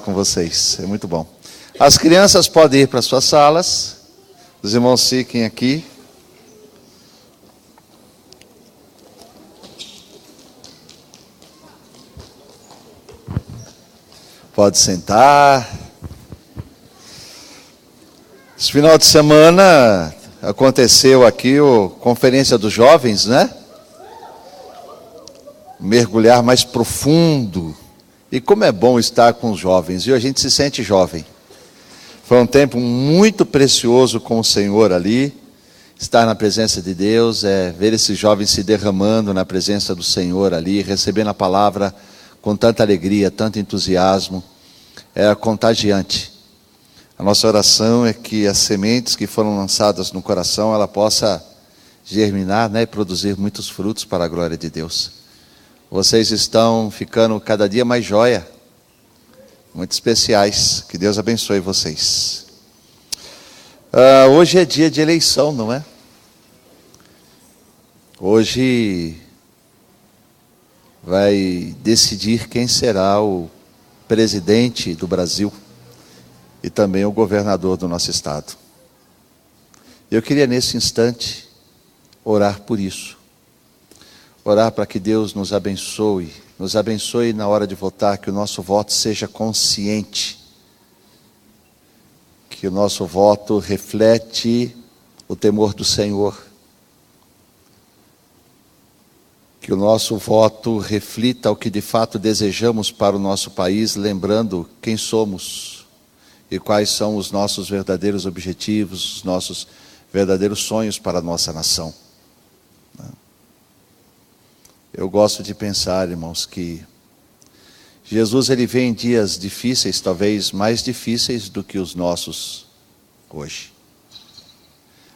Com vocês, é muito bom. As crianças podem ir para suas salas, os irmãos fiquem aqui. Pode sentar. Esse final de semana aconteceu aqui a Conferência dos Jovens, né? Mergulhar mais profundo. E como é bom estar com os jovens, viu? A gente se sente jovem. Foi um tempo muito precioso com o Senhor ali, estar na presença de Deus, ver esses jovens se derramando na presença do Senhor ali, recebendo a palavra com tanta alegria, tanto entusiasmo, é contagiante. A nossa oração é que as sementes que foram lançadas no coração, ela possa germinar, né, e produzir muitos frutos para a glória de Deus. Vocês estão ficando cada dia mais joia, muito especiais. Que Deus abençoe vocês. Hoje é dia de eleição, não é? Hoje vai decidir quem será o presidente do Brasil e também o governador do nosso estado. Eu queria nesse instante orar por isso. Orar para que Deus nos abençoe na hora de votar, que o nosso voto seja consciente, que o nosso voto reflete o temor do Senhor, que o nosso voto reflita o que de fato desejamos para o nosso país, lembrando quem somos e quais são os nossos verdadeiros objetivos, os nossos verdadeiros sonhos para a nossa nação. Eu gosto de pensar, irmãos, que Jesus ele vem em dias difíceis, talvez mais difíceis do que os nossos hoje.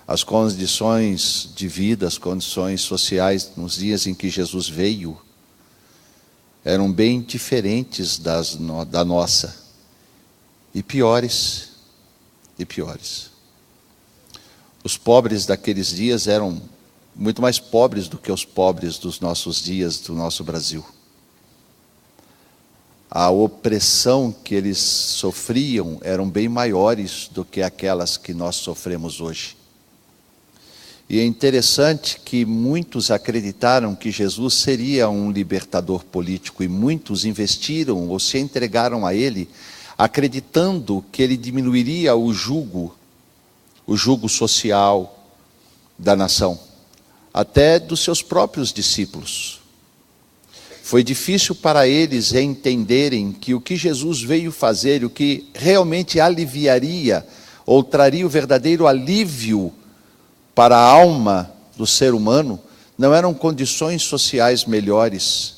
As condições de vida, as condições sociais nos dias em que Jesus veio, eram bem diferentes da nossa, e piores. Os pobres daqueles dias eram muito mais pobres do que os pobres dos nossos dias, do nosso Brasil. A opressão que eles sofriam eram bem maiores do que aquelas que nós sofremos hoje. E é interessante que muitos acreditaram que Jesus seria um libertador político, e muitos investiram ou se entregaram a ele, acreditando que ele diminuiria o jugo social da nação, até dos seus próprios discípulos. Foi difícil para eles entenderem que o que Jesus veio fazer, o que realmente aliviaria, ou traria o verdadeiro alívio para a alma do ser humano, não eram condições sociais melhores,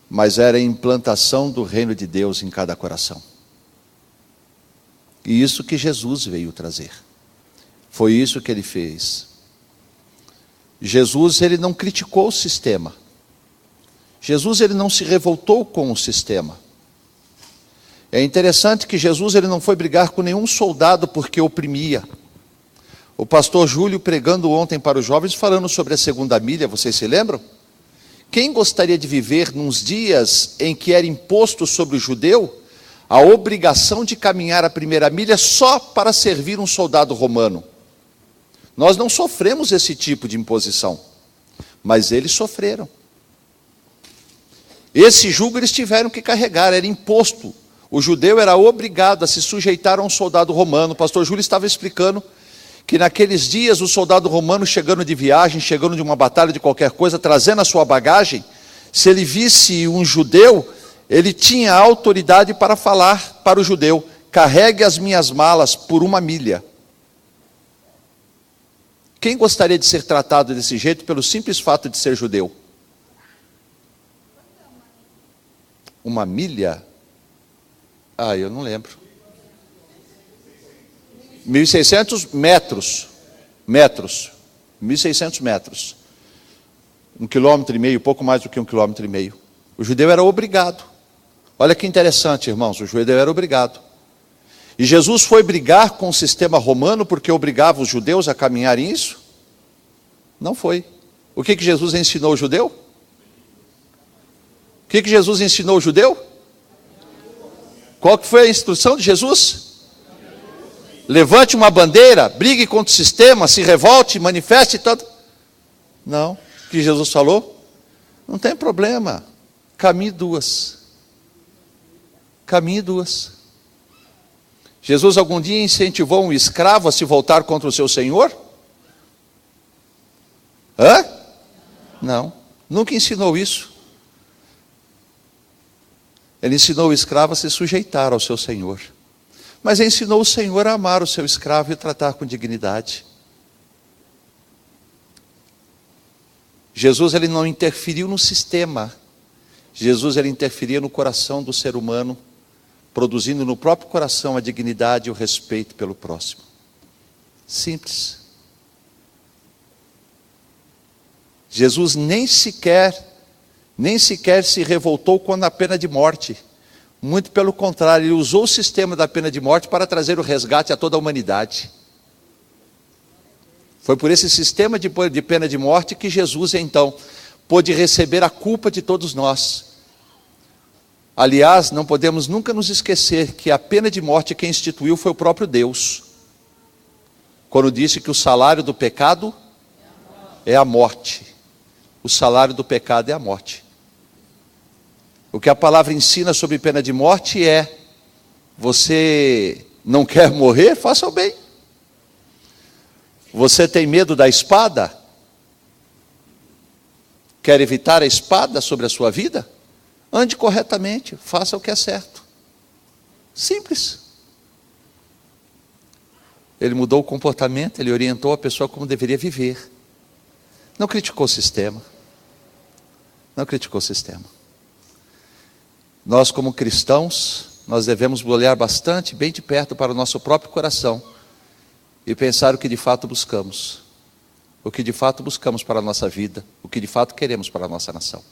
mas era a implantação do reino de Deus em cada coração. E isso que Jesus veio trazer. Foi isso que ele fez. Jesus ele não criticou o sistema. Jesus ele não se revoltou com o sistema. É interessante que Jesus ele não foi brigar com nenhum soldado porque oprimia. O pastor Júlio pregando ontem para os jovens, falando sobre a segunda milha, vocês se lembram? Quem gostaria de viver nos dias em que era imposto sobre o judeu a obrigação de caminhar a primeira milha só para servir um soldado romano? Nós não sofremos esse tipo de imposição, mas eles sofreram. Esse jugo eles tiveram que carregar, era imposto. O judeu era obrigado a se sujeitar a um soldado romano. O pastor Júlio estava explicando que naqueles dias o soldado romano chegando de viagem, chegando de uma batalha, de qualquer coisa, trazendo a sua bagagem, se ele visse um judeu, ele tinha autoridade para falar para o judeu: carregue as minhas malas por 1 milha. Quem gostaria de ser tratado desse jeito pelo simples fato de ser judeu? 1 milha? Eu não lembro. 1.600 metros. 1.600 metros. 1,5 km, pouco mais do que 1,5 km. O judeu era obrigado. Olha que interessante, irmãos, o judeu era obrigado. E Jesus foi brigar com o sistema romano porque obrigava os judeus a caminharem isso? Não foi. O que Jesus ensinou o judeu? O que Jesus ensinou o judeu? Qual que foi a instrução de Jesus? Levante uma bandeira, brigue contra o sistema, se revolte, manifeste todo. Não. O que Jesus falou? Não tem problema. Caminhe duas. Caminhe duas. Jesus algum dia incentivou um escravo a se voltar contra o seu senhor? Hã? Não. Nunca ensinou isso. Ele ensinou o escravo a se sujeitar ao seu senhor. Mas ensinou o senhor a amar o seu escravo e tratar com dignidade. Jesus, ele não interferiu no sistema. Jesus, ele interferia no coração do ser humano, produzindo no próprio coração a dignidade e o respeito pelo próximo. Simples. Jesus nem sequer se revoltou contra a pena de morte. Muito pelo contrário, ele usou o sistema da pena de morte para trazer o resgate a toda a humanidade. Foi por esse sistema de pena de morte que Jesus, então, pôde receber a culpa de todos nós. Aliás, não podemos nunca nos esquecer que a pena de morte quem instituiu foi o próprio Deus, quando disse que o salário do pecado é a morte. O salário do pecado é a morte. O que a palavra ensina sobre pena de morte é: você não quer morrer? Faça o bem. Você tem medo da espada? Quer evitar a espada sobre a sua vida? Ande corretamente, faça o que é certo. Simples. Ele mudou o comportamento, ele orientou a pessoa como deveria viver. Não criticou o sistema. Não criticou o sistema. Nós, como cristãos, nós devemos olhar bastante, bem de perto para o nosso próprio coração e pensar o que de fato buscamos. O que de fato buscamos para a nossa vida, o que de fato queremos para a nossa nação.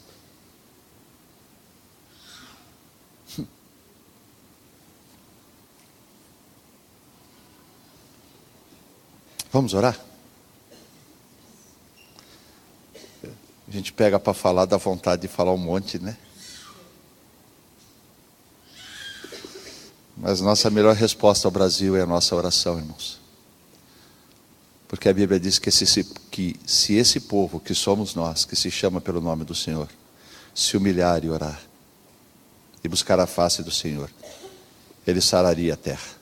Vamos orar? A gente pega para falar, dá vontade de falar um monte, né? Mas nossa melhor resposta ao Brasil é a nossa oração, irmãos. Porque a Bíblia diz que se esse povo, que somos nós, que se chama pelo nome do Senhor, se humilhar e orar, e buscar a face do Senhor, Ele sararia a terra.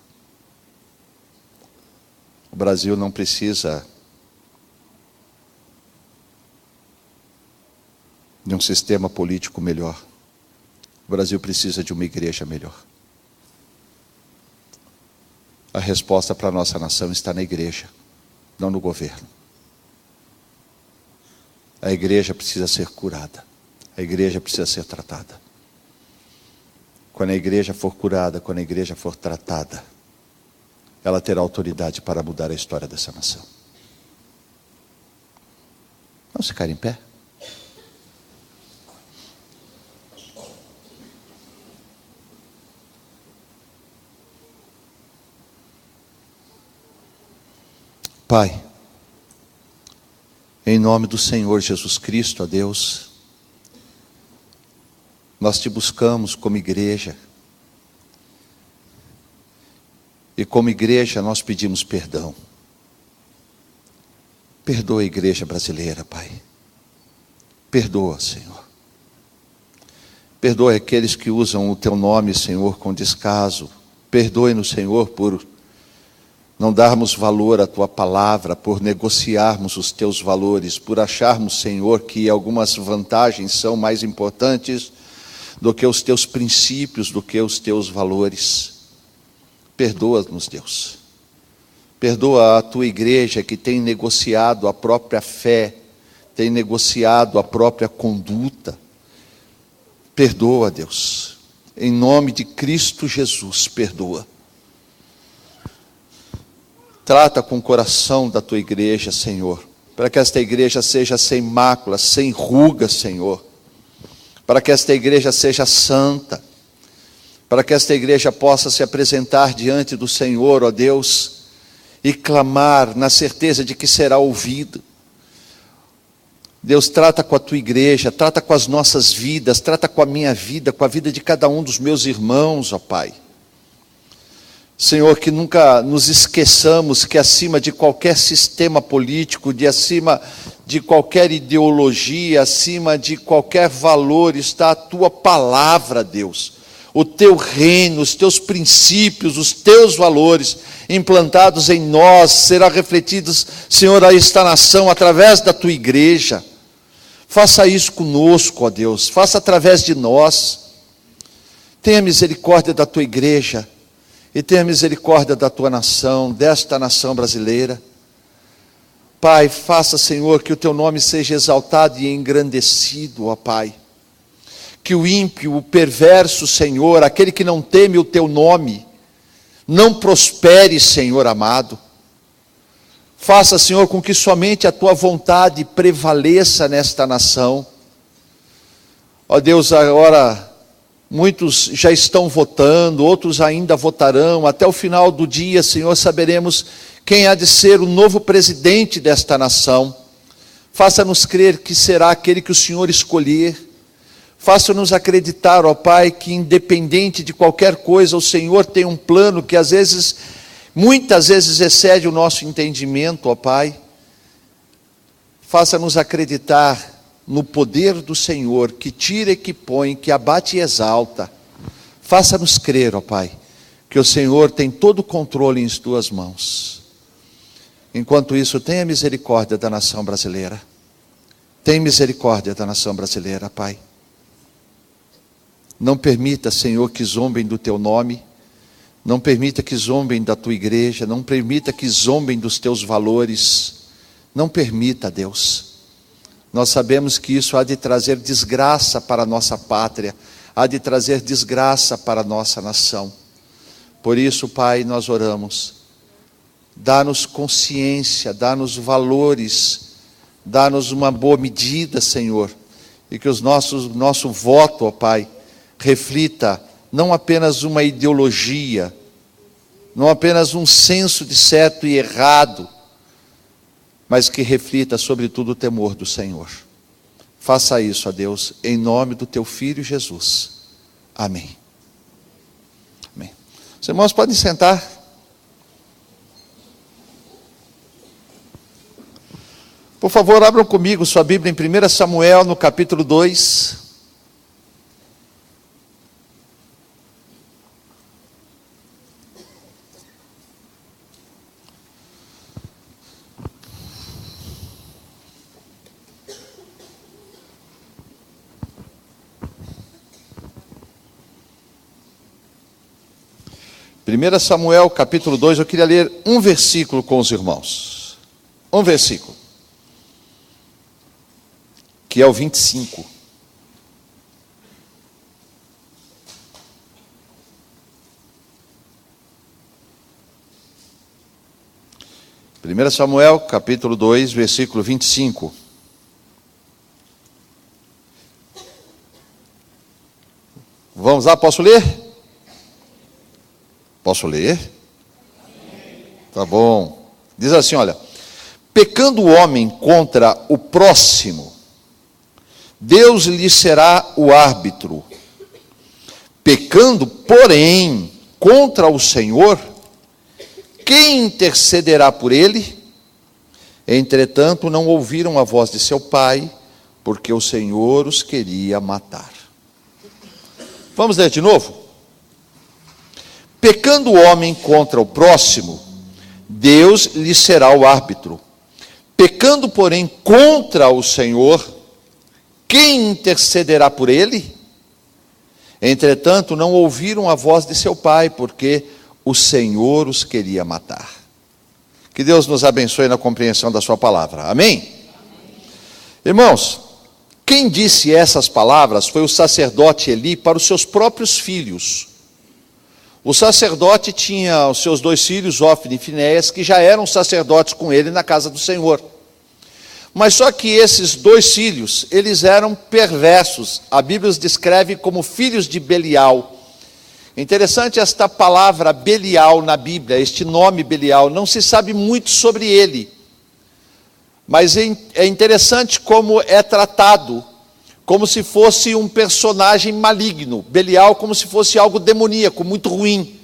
O Brasil não precisa de um sistema político melhor. O Brasil precisa de uma igreja melhor. A resposta para a nossa nação está na igreja, não no governo. A igreja precisa ser curada. A igreja precisa ser tratada. Quando a igreja for curada, quando a igreja for tratada, ela terá autoridade para mudar a história dessa nação. Vamos ficar em pé? Pai, em nome do Senhor Jesus Cristo, ó Deus, nós te buscamos como igreja. E como igreja nós pedimos perdão. Perdoa a igreja brasileira, Pai. Perdoa, Senhor. Perdoa aqueles que usam o teu nome, Senhor, com descaso. Perdoe-nos, Senhor, por não darmos valor à tua palavra, por negociarmos os teus valores, por acharmos, Senhor, que algumas vantagens são mais importantes do que os teus princípios, do que os teus valores. Perdoa-nos, Deus. Perdoa a tua igreja que tem negociado a própria fé, tem negociado a própria conduta. Perdoa, Deus. Em nome de Cristo Jesus, perdoa. Trata com o coração da tua igreja, Senhor, para que esta igreja seja sem mácula, sem ruga, Senhor, para que esta igreja seja santa, para que esta igreja possa se apresentar diante do Senhor, ó Deus, e clamar na certeza de que será ouvido. Deus, trata com a tua igreja, trata com as nossas vidas, trata com a minha vida, com a vida de cada um dos meus irmãos, ó Pai. Senhor, que nunca nos esqueçamos que acima de qualquer sistema político, acima de qualquer ideologia, acima de qualquer valor, está a Tua palavra, Deus. O Teu reino, os Teus princípios, os Teus valores implantados em nós, serão refletidos, Senhor, a esta nação através da Tua igreja. Faça isso conosco, ó Deus, faça através de nós. Tenha misericórdia da Tua igreja e tenha misericórdia da Tua nação, desta nação brasileira. Pai, faça, Senhor, que o Teu nome seja exaltado e engrandecido, ó Pai. Que o ímpio, o perverso, Senhor, aquele que não teme o Teu nome, não prospere, Senhor amado. Faça, Senhor, com que somente a Tua vontade prevaleça nesta nação. Ó Deus, agora muitos já estão votando, outros ainda votarão. Até o final do dia, Senhor, saberemos quem há de ser o novo presidente desta nação. Faça-nos crer que será aquele que o Senhor escolher. Faça-nos acreditar, ó Pai, que independente de qualquer coisa, o Senhor tem um plano que às vezes, muitas vezes excede o nosso entendimento, ó Pai. Faça-nos acreditar no poder do Senhor, que tira e que põe, que abate e exalta. Faça-nos crer, ó Pai, que o Senhor tem todo o controle em Tuas mãos. Enquanto isso, tenha misericórdia da nação brasileira. Tenha misericórdia da nação brasileira, Pai. Não permita, Senhor, que zombem do Teu nome. Não permita que zombem da Tua igreja. Não permita que zombem dos Teus valores. Não permita, Deus. Nós sabemos que isso há de trazer desgraça para a nossa pátria. Há de trazer desgraça para a nossa nação. Por isso, Pai, nós oramos. Dá-nos consciência, dá-nos valores. Dá-nos uma boa medida, Senhor. E que o nosso voto, ó Pai, reflita não apenas uma ideologia, não apenas um senso de certo e errado, mas que reflita sobretudo o temor do Senhor. Faça isso, ó Deus, em nome do Teu Filho Jesus. Amém. Amém. Os irmãos podem sentar. Por favor, abram comigo sua Bíblia em 1 Samuel, no capítulo 2. Primeira Samuel, capítulo 2, eu queria ler um versículo com os irmãos. Um versículo. Que é o 25. Primeira Samuel, capítulo 2, versículo 25. Vamos lá, posso ler? Posso ler? Tá bom. Diz assim, olha. Pecando o homem contra o próximo, Deus lhe será o árbitro. Pecando, porém, contra o Senhor, quem intercederá por ele? Entretanto, não ouviram a voz de seu pai, porque o Senhor os queria matar. Vamos ler de novo? Pecando o homem contra o próximo, Deus lhe será o árbitro. Pecando, porém, contra o Senhor, quem intercederá por ele? Entretanto, não ouviram a voz de seu pai, porque o Senhor os queria matar. Que Deus nos abençoe na compreensão da sua palavra. Amém? Irmãos, quem disse essas palavras foi o sacerdote Eli para os seus próprios filhos. O sacerdote tinha os seus 2 filhos, Ofni e Finéias, que já eram sacerdotes com ele na casa do Senhor. Mas só que esses 2 filhos, eles eram perversos. A Bíblia os descreve como filhos de Belial. Interessante esta palavra Belial na Bíblia, este nome Belial, não se sabe muito sobre ele. Mas é interessante como é tratado, como se fosse um personagem maligno. Belial como se fosse algo demoníaco, muito ruim.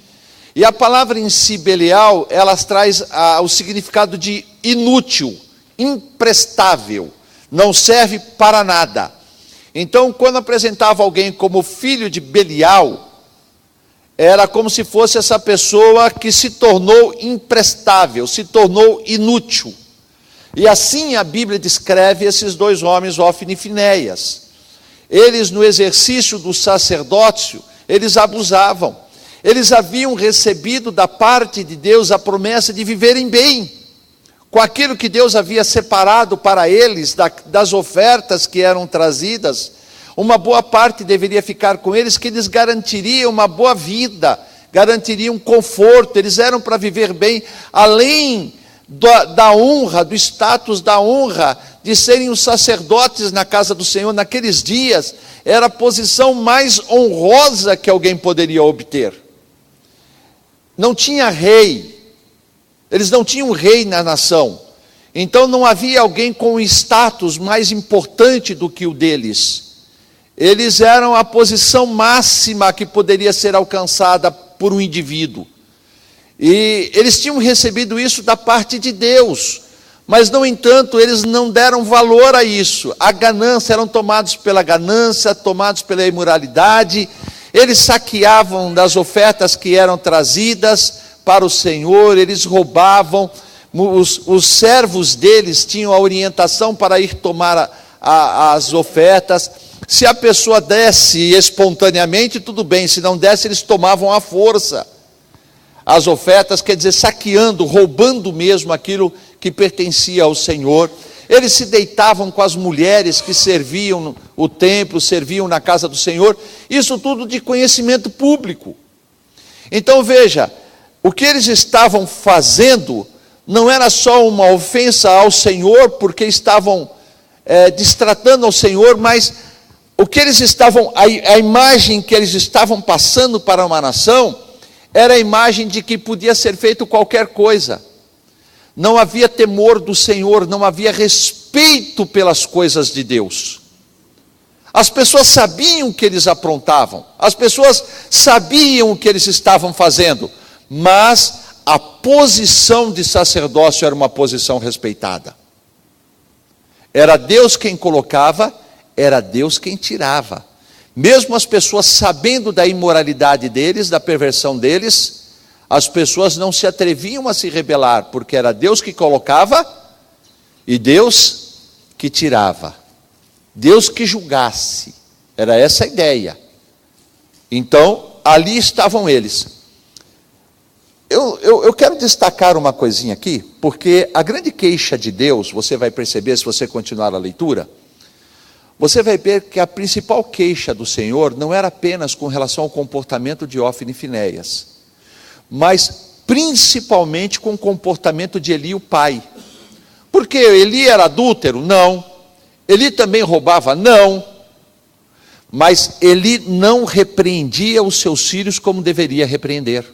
E a palavra em si, Belial, ela traz o significado de inútil, imprestável, não serve para nada. Então, quando apresentava alguém como filho de Belial, era como se fosse essa pessoa que se tornou imprestável, se tornou inútil. E assim a Bíblia descreve esses dois homens, Ófni e Finéias. Eles, no exercício do sacerdócio, eles abusavam. Eles haviam recebido da parte de Deus a promessa de viverem bem, com aquilo que Deus havia separado para eles, das ofertas que eram trazidas. Uma boa parte deveria ficar com eles, que lhes garantiria uma boa vida, garantiria um conforto. Eles eram para viver bem, além da honra, do status da honra, de serem os sacerdotes na casa do Senhor. Naqueles dias, era a posição mais honrosa que alguém poderia obter. Não tinha rei, eles não tinham rei na nação, então não havia alguém com status mais importante do que o deles. Eles eram a posição máxima que poderia ser alcançada por um indivíduo, e eles tinham recebido isso da parte de Deus, mas no entanto eles não deram valor a isso. A ganância, eram tomados pela ganância, tomados pela imoralidade. Eles saqueavam das ofertas que eram trazidas para o Senhor, eles roubavam. Os servos deles tinham a orientação para ir tomar as ofertas. Se a pessoa desse espontaneamente, tudo bem, se não desse, eles tomavam à força as ofertas, quer dizer, saqueando, roubando mesmo aquilo que pertencia ao Senhor. Eles se deitavam com as mulheres que serviam o templo, serviam na casa do Senhor, isso tudo de conhecimento público. Então veja, o que eles estavam fazendo não era só uma ofensa ao Senhor, porque estavam destratando ao Senhor, mas o que eles estavam, a imagem que eles estavam passando para uma nação, era a imagem de que podia ser feito qualquer coisa. Não havia temor do Senhor, não havia respeito pelas coisas de Deus. As pessoas sabiam o que eles aprontavam, as pessoas sabiam o que eles estavam fazendo, mas a posição de sacerdócio era uma posição respeitada. Era Deus quem colocava, era Deus quem tirava. Mesmo as pessoas sabendo da imoralidade deles, da perversão deles, as pessoas não se atreviam a se rebelar, porque era Deus que colocava e Deus que tirava. Deus que julgasse. Era essa a ideia. Então, ali estavam eles. Eu quero destacar uma coisinha aqui, porque a grande queixa de Deus, você vai perceber se você continuar a leitura, você vai ver que a principal queixa do Senhor não era apenas com relação ao comportamento de Ófni e Finéias, mas principalmente com o comportamento de Eli, o pai. Porque Eli era adúltero? Não. Eli também roubava? Não. Mas Eli não repreendia os seus filhos como deveria repreender.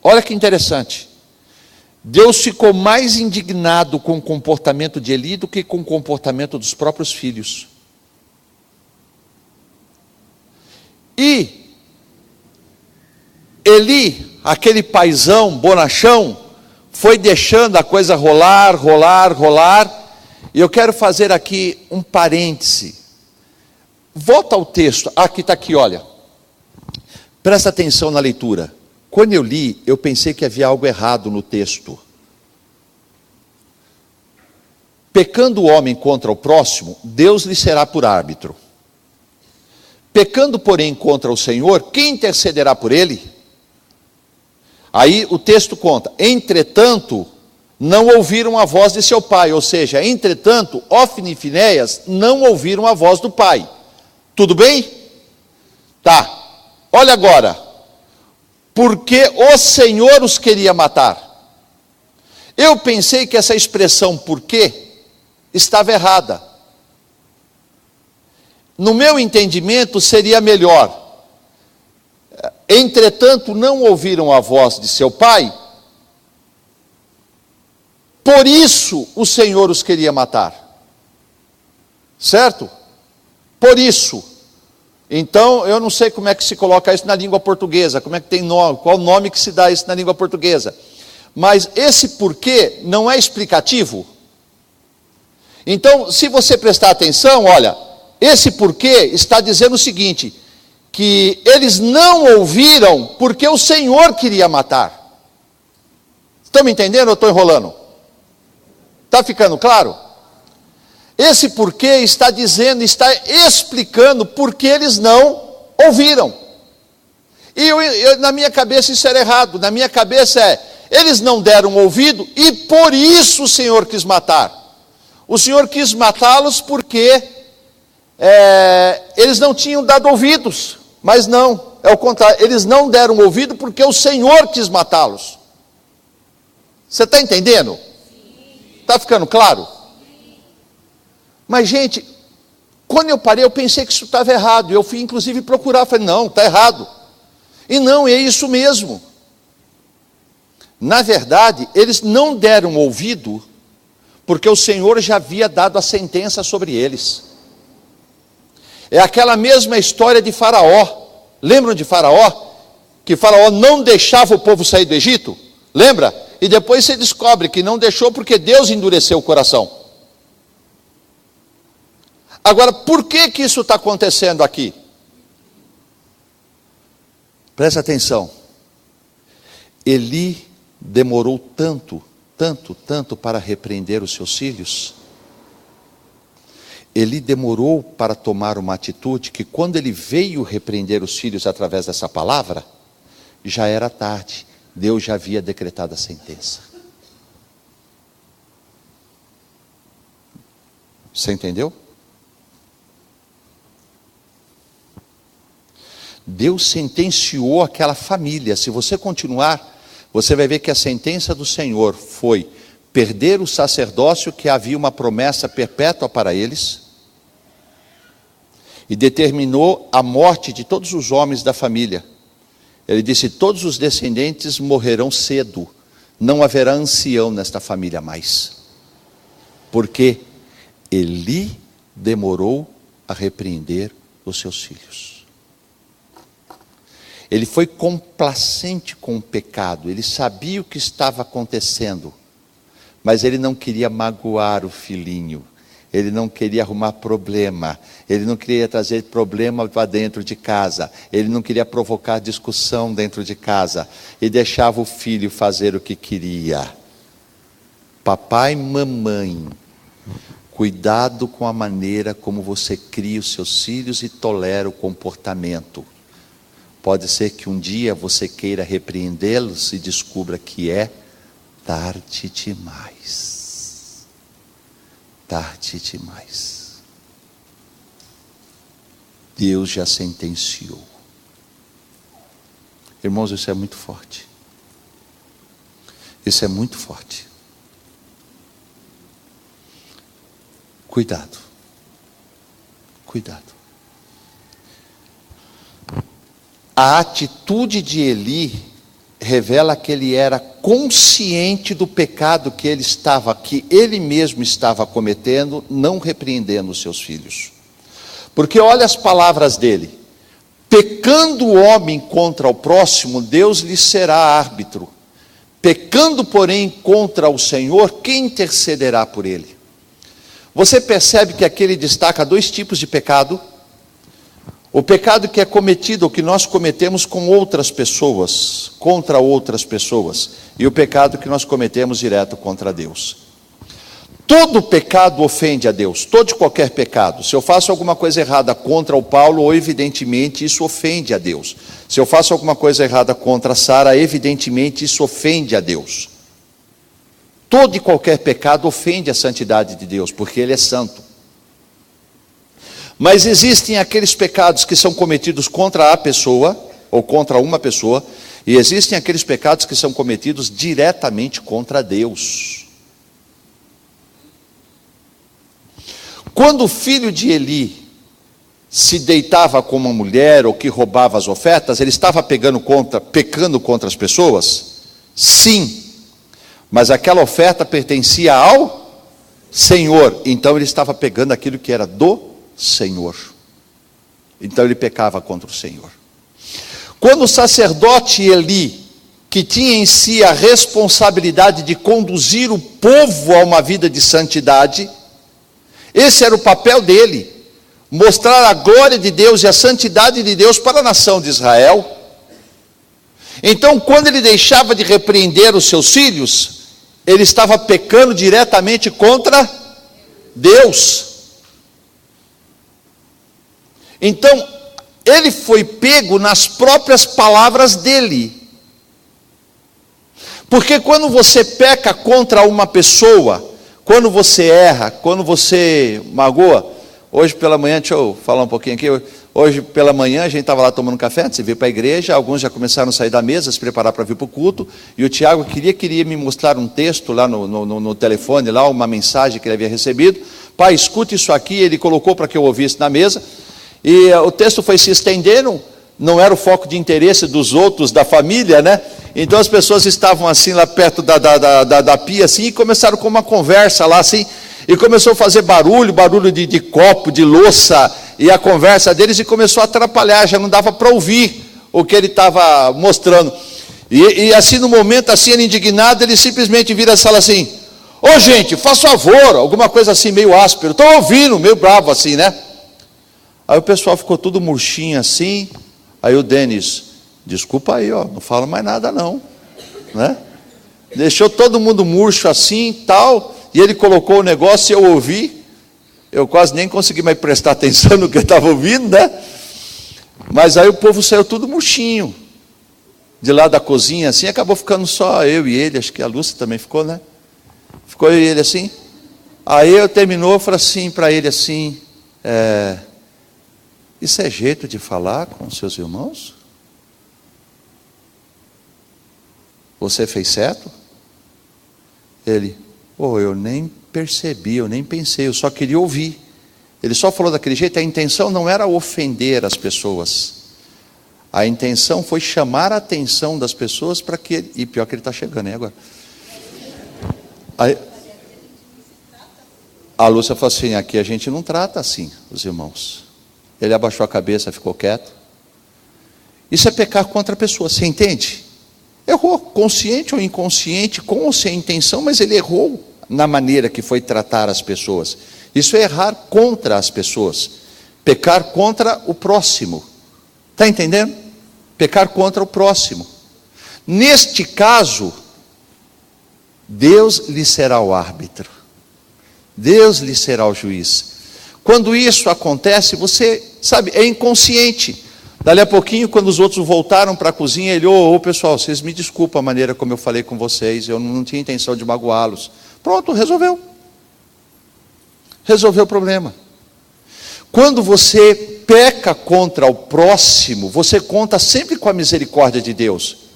Olha que interessante. Deus ficou mais indignado com o comportamento de Eli do que com o comportamento dos próprios filhos. E Eli, aquele paizão, bonachão, foi deixando a coisa rolar. E eu quero fazer aqui um parêntese. Volta ao texto. Aqui está aqui, olha. Presta atenção na leitura. Quando eu li, eu pensei que havia algo errado no texto. Pecando o homem contra o próximo, Deus lhe será por árbitro. Pecando, porém, contra o Senhor, quem intercederá por ele? Aí o texto conta: entretanto, não ouviram a voz de seu pai. Ou seja, entretanto, Ófni e Finéias não ouviram a voz do pai. Tudo bem? Tá. Olha agora. Porque o Senhor os queria matar. Eu pensei que essa expressão porque estava errada. No meu entendimento seria melhor: entretanto não ouviram a voz de seu pai, por isso o Senhor os queria matar. Certo? Por isso. Então, eu não sei como é que se coloca isso na língua portuguesa, como é que tem nome, qual o nome que se dá isso na língua portuguesa. Mas esse porquê não é explicativo. Então, se você prestar atenção, olha, esse porquê está dizendo o seguinte, que eles não ouviram porque o Senhor queria matar. Estão me entendendo ou estou enrolando? Está ficando claro? Esse porquê está dizendo, está explicando porque eles não ouviram. E na minha cabeça isso era errado. Na minha cabeça eles não deram ouvido e por isso o Senhor quis matar. O Senhor quis matá-los porque eles não tinham dado ouvidos. Mas não, é o contrário. Eles não deram ouvido porque o Senhor quis matá-los. Você está entendendo? Está ficando claro? Mas, gente, quando eu parei, eu pensei que isso estava errado. Eu fui, inclusive, procurar. Falei, não, está errado. E não, é isso mesmo. Na verdade, eles não deram ouvido, porque o Senhor já havia dado a sentença sobre eles. É aquela mesma história de Faraó. Lembram de Faraó? Que Faraó não deixava o povo sair do Egito? Lembra? E depois você descobre que não deixou porque Deus endureceu o coração. Agora, por que isso está acontecendo aqui? Presta atenção. Eli demorou tanto para repreender os seus filhos. Eli demorou para tomar uma atitude que quando ele veio repreender os filhos através dessa palavra, já era tarde. Deus já havia decretado a sentença. Você entendeu? Deus sentenciou aquela família. Se você continuar, você vai ver que a sentença do Senhor foi perder o sacerdócio, que havia uma promessa perpétua para eles, e determinou a morte de todos os homens da família. Ele disse, todos os descendentes morrerão cedo, não haverá ancião nesta família mais. Porque Eli demorou a repreender os seus filhos. Ele foi complacente com o pecado, ele sabia o que estava acontecendo, mas ele não queria magoar o filhinho, ele não queria arrumar problema, ele não queria trazer problema para dentro de casa, ele não queria provocar discussão dentro de casa, e deixava o filho fazer o que queria. Papai e mamãe, cuidado com a maneira como você cria os seus filhos e tolera o comportamento. Pode ser que um dia você queira repreendê-los e descubra que é tarde demais. Tarde demais. Deus já sentenciou. Irmãos, isso é muito forte. Isso é muito forte. Cuidado. Cuidado. A atitude de Eli revela que ele era consciente do pecado que ele mesmo estava cometendo, não repreendendo os seus filhos. Porque olha as palavras dele: pecando o homem contra o próximo, Deus lhe será árbitro. Pecando, porém, contra o Senhor, quem intercederá por ele? Você percebe que aqui ele destaca dois tipos de pecado. O pecado que é cometido, ou que nós cometemos com outras pessoas, contra outras pessoas, e o pecado que nós cometemos direto contra Deus. Todo pecado ofende a Deus, todo e qualquer pecado. Se eu faço alguma coisa errada contra o Paulo, ou evidentemente isso ofende a Deus. Se eu faço alguma coisa errada contra a Sara, evidentemente isso ofende a Deus. Todo e qualquer pecado ofende a santidade de Deus, porque Ele é santo. Mas existem aqueles pecados que são cometidos contra a pessoa, ou contra uma pessoa, e existem aqueles pecados que são cometidos diretamente contra Deus. Quando o filho de Eli se deitava com uma mulher, ou que roubava as ofertas, ele estava pecando contra as pessoas? Sim, mas aquela oferta pertencia ao Senhor, então ele estava pegando aquilo que era do Senhor. Então ele pecava contra o Senhor. Quando o sacerdote Eli, que tinha em si a responsabilidade de conduzir o povo a uma vida de santidade, esse era o papel dele, mostrar a glória de Deus e a santidade de Deus para a nação de Israel. Então, quando ele deixava de repreender os seus filhos, ele estava pecando diretamente contra Deus. Então, ele foi pego nas próprias palavras dele. Porque quando você peca contra uma pessoa, quando você erra, quando você magoa, hoje pela manhã, deixa eu falar um pouquinho aqui, hoje pela manhã a gente estava lá tomando café, antes de vir para a igreja, alguns já começaram a sair da mesa, se preparar para vir para o culto, e o Tiago queria me mostrar um texto lá no telefone, lá uma mensagem que ele havia recebido. Pai, escute isso aqui, ele colocou para que eu ouvisse na mesa, e o texto foi se estendendo, não era o foco de interesse dos outros, da família, né? Então as pessoas estavam assim lá perto da pia, assim, e começaram com uma conversa lá, assim, e começou a fazer barulho de copo, de louça, e a conversa deles, e começou a atrapalhar, já não dava para ouvir o que ele estava mostrando. E assim, no momento, assim, ele indignado, ele simplesmente vira a sala assim, ô gente, faz favor, alguma coisa assim, meio áspero, estou ouvindo, meio bravo assim, né? Aí o pessoal ficou tudo murchinho assim, aí o Denis, desculpa aí, ó, não fala mais nada não, né? Deixou todo mundo murcho assim, tal, e ele colocou o negócio e eu ouvi, eu quase nem consegui mais prestar atenção no que eu estava ouvindo, né? Mas aí o povo saiu tudo murchinho, de lá da cozinha assim, acabou ficando só eu e ele, acho que a Lúcia também ficou, né? Ficou eu e ele assim, aí eu terminou, eu falei assim para ele assim, isso é jeito de falar com seus irmãos? Você fez certo? Ele, eu nem percebi, eu nem pensei, eu só queria ouvir. Ele só falou daquele jeito, a intenção não era ofender as pessoas. A intenção foi chamar a atenção das pessoas para que ele, e pior que ele está chegando aí agora. Aí, a Lúcia falou assim, aqui a gente não trata assim, os irmãos. Ele abaixou a cabeça, ficou quieto. Isso é pecar contra a pessoa, você entende? Errou, consciente ou inconsciente, com ou sem intenção, mas ele errou na maneira que foi tratar as pessoas. Isso é errar contra as pessoas. Pecar contra o próximo. Está entendendo? Pecar contra o próximo. Neste caso, Deus lhe será o árbitro. Deus lhe será o juiz. Quando isso acontece, você sabe, é inconsciente. Dali a pouquinho, quando os outros voltaram para a cozinha, ele, pessoal, vocês me desculpam a maneira como eu falei com vocês, eu não tinha intenção de magoá-los. Pronto, resolveu. Resolveu o problema. Quando você peca contra o próximo, você conta sempre com a misericórdia de Deus.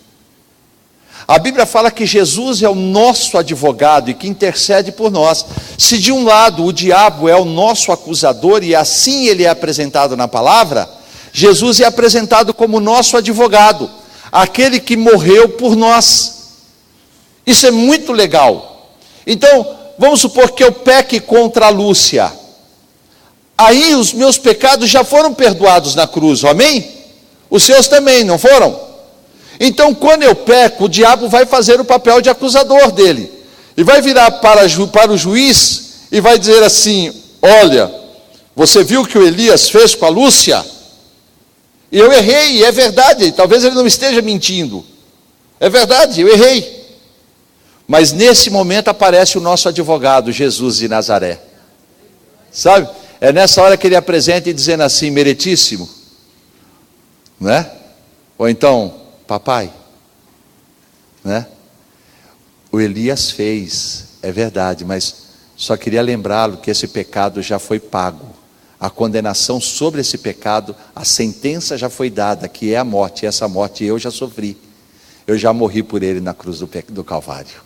A Bíblia fala que Jesus é o nosso advogado e que intercede por nós. Se de um lado o diabo é o nosso acusador e assim ele é apresentado na palavra, Jesus é apresentado como nosso advogado, aquele que morreu por nós. Isso é muito legal. Então, vamos supor que eu peque contra a Lúcia. Aí os meus pecados já foram perdoados na cruz, amém? Os seus também, não foram? Então, quando eu peco, o diabo vai fazer o papel de acusador dele. E vai virar para o juiz e vai dizer assim, olha, você viu o que o Elias fez com a Lúcia? E eu errei, e é verdade, talvez ele não esteja mentindo. É verdade, eu errei. Mas nesse momento aparece o nosso advogado, Jesus de Nazaré. Sabe? É nessa hora que ele apresenta e dizendo assim, meritíssimo. Né? Ou então, papai. Né? O Elias fez, é verdade, mas só queria lembrá-lo que esse pecado já foi pago. A condenação sobre esse pecado, a sentença já foi dada, que é a morte. E essa morte eu já sofri. Eu já morri por ele na cruz do Calvário.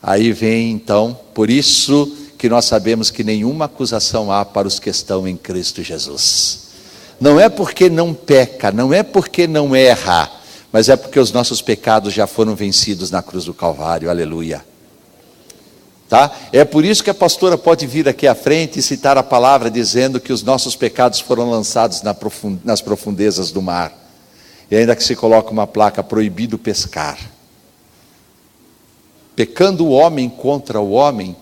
Aí vem então, por isso que nós sabemos que nenhuma acusação há para os que estão em Cristo Jesus. Não é porque não peca, não é porque não erra, mas é porque os nossos pecados já foram vencidos na cruz do Calvário, aleluia. Tá? É por isso que a pastora pode vir aqui à frente e citar a palavra dizendo que os nossos pecados foram lançados nas profundezas do mar. E ainda que se coloque uma placa, proibido pescar. Pecando o homem contra o homem,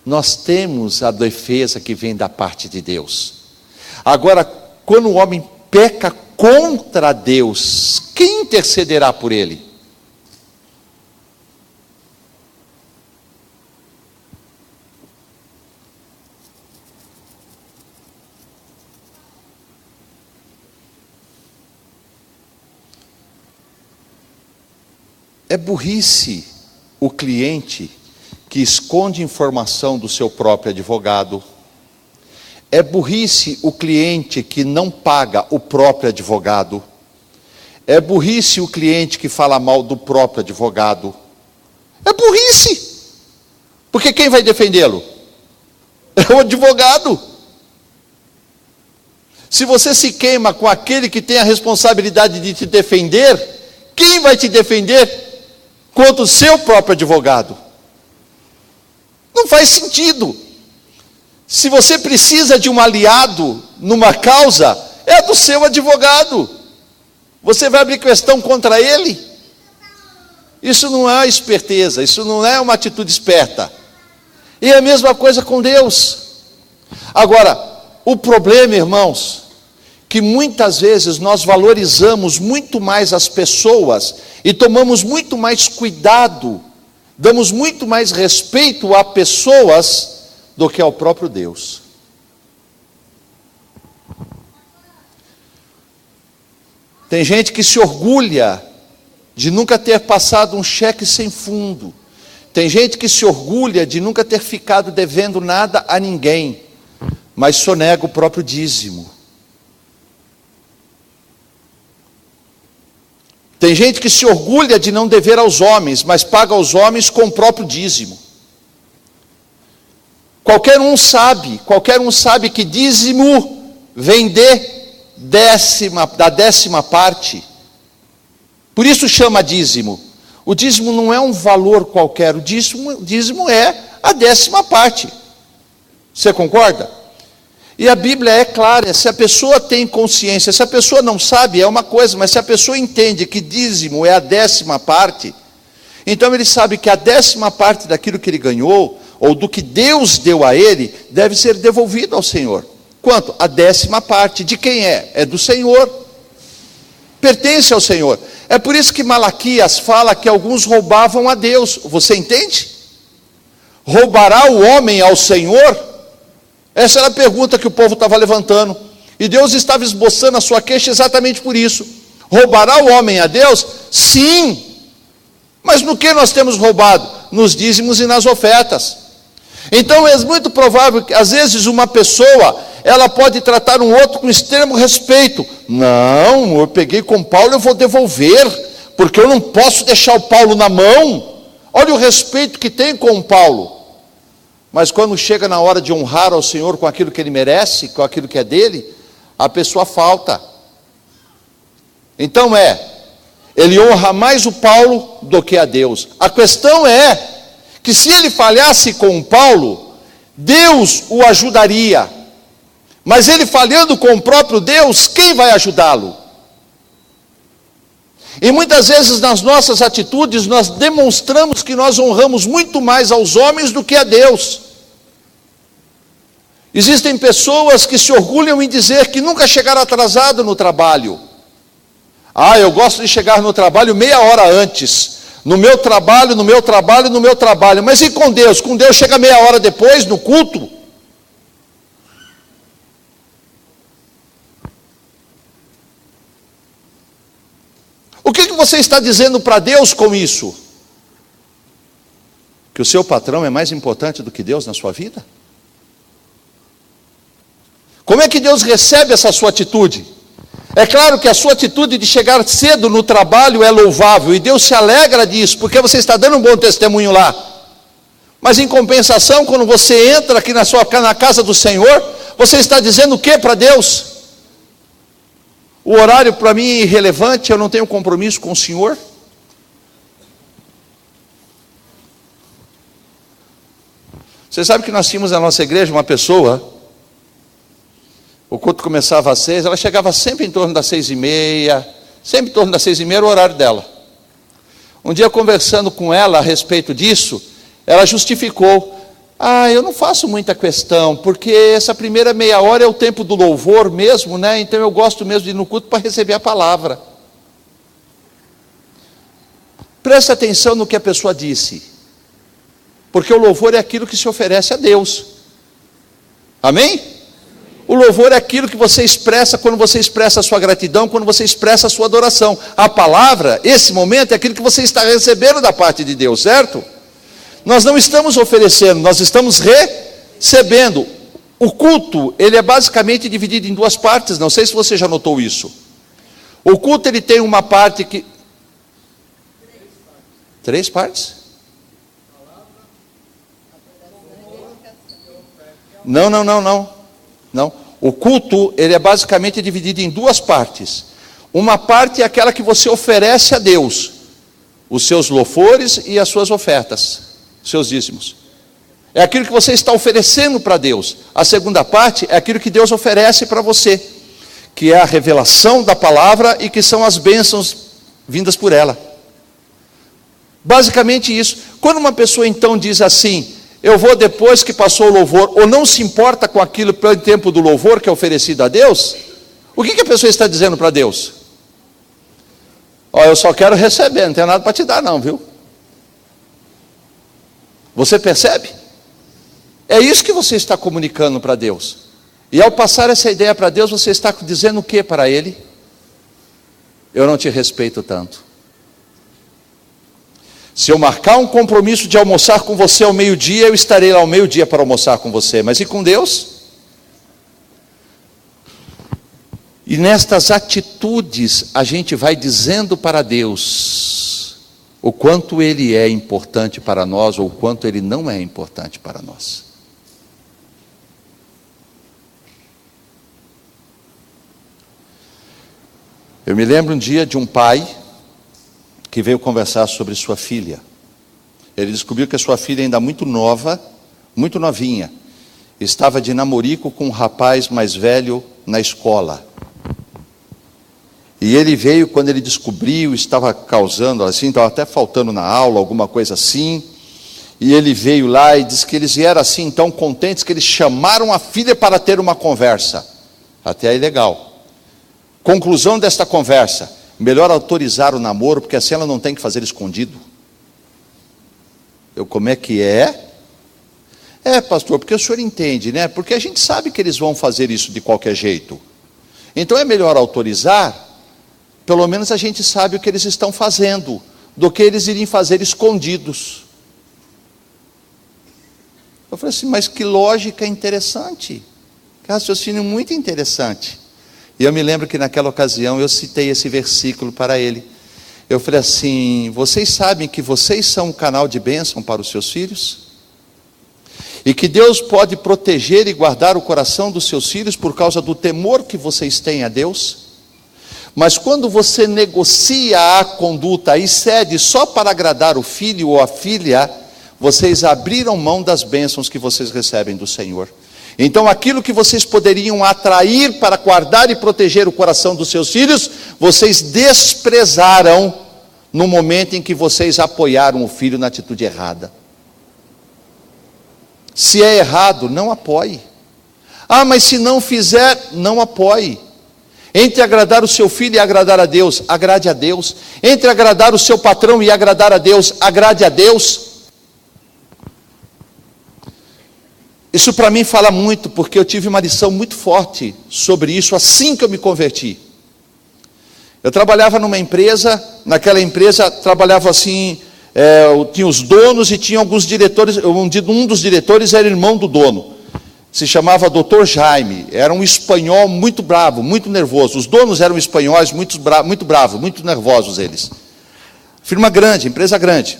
nós temos a defesa que vem da parte de Deus. Agora, quando o homem peca contra Deus, quem intercederá por ele? É burrice o cliente que esconde informação do seu próprio advogado. É burrice o cliente que não paga o próprio advogado. É burrice o cliente que fala mal do próprio advogado. É burrice. Porque quem vai defendê-lo? É o advogado. Se você se queima com aquele que tem a responsabilidade de te defender, quem vai te defender contra o seu próprio advogado? Não faz sentido. Se você precisa de um aliado numa causa, é do seu advogado. Você vai abrir questão contra ele? Isso não é esperteza, isso não é uma atitude esperta. E é a mesma coisa com Deus. Agora, o problema, irmãos, que muitas vezes nós valorizamos muito mais as pessoas e tomamos muito mais cuidado, damos muito mais respeito a pessoas do que ao próprio Deus. Tem gente que se orgulha de nunca ter passado um cheque sem fundo. Tem gente que se orgulha de nunca ter ficado devendo nada a ninguém, mas sonega o próprio dízimo. Tem gente que se orgulha de não dever aos homens, mas paga aos homens com o próprio dízimo. Qualquer um sabe que dízimo vem da décima parte. Por isso chama dízimo. O dízimo não é um valor qualquer, o dízimo é a 10ª parte. Você concorda? E a Bíblia é clara, se a pessoa tem consciência, se a pessoa não sabe é uma coisa, mas se a pessoa entende que dízimo é a 10ª parte, então ele sabe que a 10ª parte daquilo que ele ganhou, ou do que Deus deu a ele, deve ser devolvido ao Senhor. Quanto? A 10ª parte. De quem é? É do Senhor. Pertence ao Senhor. É por isso que Malaquias fala que alguns roubavam a Deus. Você entende? Roubará o homem ao Senhor? Essa era a pergunta que o povo estava levantando. E Deus estava esboçando a sua queixa exatamente por isso. Roubará o homem a Deus? Sim. Mas no que nós temos roubado? Nos dízimos e nas ofertas. Então é muito provável que às vezes uma pessoa, ela pode tratar um outro com extremo respeito. Não, eu peguei com Paulo, eu vou devolver, porque eu não posso deixar o Paulo na mão. Olha o respeito que tem com o Paulo. Mas quando chega na hora de honrar ao Senhor com aquilo que Ele merece, com aquilo que é dele, a pessoa falta. Então ele honra mais o Paulo do que a Deus. A questão é que se ele falhasse com o Paulo, Deus o ajudaria. Mas ele falhando com o próprio Deus, quem vai ajudá-lo? E muitas vezes nas nossas atitudes nós demonstramos que nós honramos muito mais aos homens do que a Deus. Existem pessoas que se orgulham em dizer que nunca chegaram atrasado no trabalho. Eu gosto de chegar no trabalho meia hora antes. No meu trabalho. Mas e com Deus? Com Deus chega meia hora depois no culto? O que você está dizendo para Deus com isso? Que o seu patrão é mais importante do que Deus na sua vida? Como é que Deus recebe essa sua atitude? É claro que a sua atitude de chegar cedo no trabalho é louvável, e Deus se alegra disso, porque você está dando um bom testemunho lá. Mas em compensação, quando você entra aqui na casa do Senhor, você está dizendo o que para Deus? O horário para mim é irrelevante, eu não tenho compromisso com o Senhor? Você sabe que nós tínhamos na nossa igreja uma pessoa, o culto começava às 6, ela chegava sempre em torno das 6:30, sempre em torno das 6:30 era o horário dela. Um dia, conversando com ela a respeito disso, ela justificou: eu não faço muita questão, porque essa primeira meia hora é o tempo do louvor mesmo, né? Então eu gosto mesmo de ir no culto para receber a palavra. Presta atenção no que a pessoa disse, porque o louvor é aquilo que se oferece a Deus. Amém? O louvor é aquilo que você expressa quando você expressa a sua gratidão, quando você expressa a sua adoração. A palavra, esse momento, é aquilo que você está recebendo da parte de Deus, certo? Nós não estamos oferecendo, nós estamos recebendo. O culto, ele é basicamente dividido em duas partes, não sei se você já notou isso. O culto, ele tem uma parte que... Três partes? Não. O culto, ele é basicamente dividido em duas partes. Uma parte é aquela que você oferece a Deus, os seus louvores e as suas ofertas, seus dízimos. É aquilo que você está oferecendo para Deus. A segunda parte é aquilo que Deus oferece para você, que é a revelação da palavra e que são as bênçãos vindas por ela. Basicamente isso. Quando uma pessoa então diz assim: eu vou depois que passou o louvor, ou não se importa com aquilo pelo tempo do louvor que é oferecido a Deus, o que a pessoa está dizendo para Deus? Eu só quero receber, não tenho nada para te dar não, viu? Você percebe? É isso que você está comunicando para Deus. E ao passar essa ideia para Deus, você está dizendo o que para Ele? Eu não te respeito tanto. Se eu marcar um compromisso de almoçar com você ao meio-dia, eu estarei lá ao meio-dia para almoçar com você. Mas e com Deus? E nestas atitudes, a gente vai dizendo para Deus o quanto Ele é importante para nós, ou o quanto Ele não é importante para nós. Eu me lembro um dia de um pai que veio conversar sobre sua filha. Ele descobriu que a sua filha, ainda muito nova, muito novinha, estava de namorico com um rapaz mais velho na escola. E ele veio, quando ele descobriu, estava causando assim, estava até faltando na aula, alguma coisa assim. E ele veio lá e disse que eles vieram assim tão contentes que eles chamaram a filha para ter uma conversa. Até aí legal. Conclusão desta conversa: melhor autorizar o namoro, porque assim ela não tem que fazer escondido. Como é que é? Pastor, porque o senhor entende, né? Porque a gente sabe que eles vão fazer isso de qualquer jeito. Então é melhor autorizar, pelo menos a gente sabe o que eles estão fazendo, do que eles irem fazer escondidos. Eu falei assim, mas que lógica interessante, que raciocínio muito interessante. E eu me lembro que naquela ocasião eu citei esse versículo para ele. Eu falei assim: vocês sabem que vocês são um canal de bênção para os seus filhos? E que Deus pode proteger e guardar o coração dos seus filhos por causa do temor que vocês têm a Deus? Mas quando você negocia a conduta e cede só para agradar o filho ou a filha, vocês abriram mão das bênçãos que vocês recebem do Senhor. Então aquilo que vocês poderiam atrair para guardar e proteger o coração dos seus filhos, vocês desprezaram no momento em que vocês apoiaram o filho na atitude errada. Se é errado, não apoie. Mas se não fizer, não apoie. Entre agradar o seu filho e agradar a Deus, agrade a Deus. Entre agradar o seu patrão e agradar a Deus, agrade a Deus. Isso para mim fala muito, porque eu tive uma lição muito forte sobre isso assim que eu me converti. Eu trabalhava numa empresa, naquela empresa trabalhava assim, tinha os donos e tinha alguns diretores. Um dos diretores era irmão do dono, se chamava Dr. Jaime, era um espanhol muito bravo, muito nervoso. Os donos eram espanhóis muito bravos, muito nervosos eles. Firma grande, empresa grande.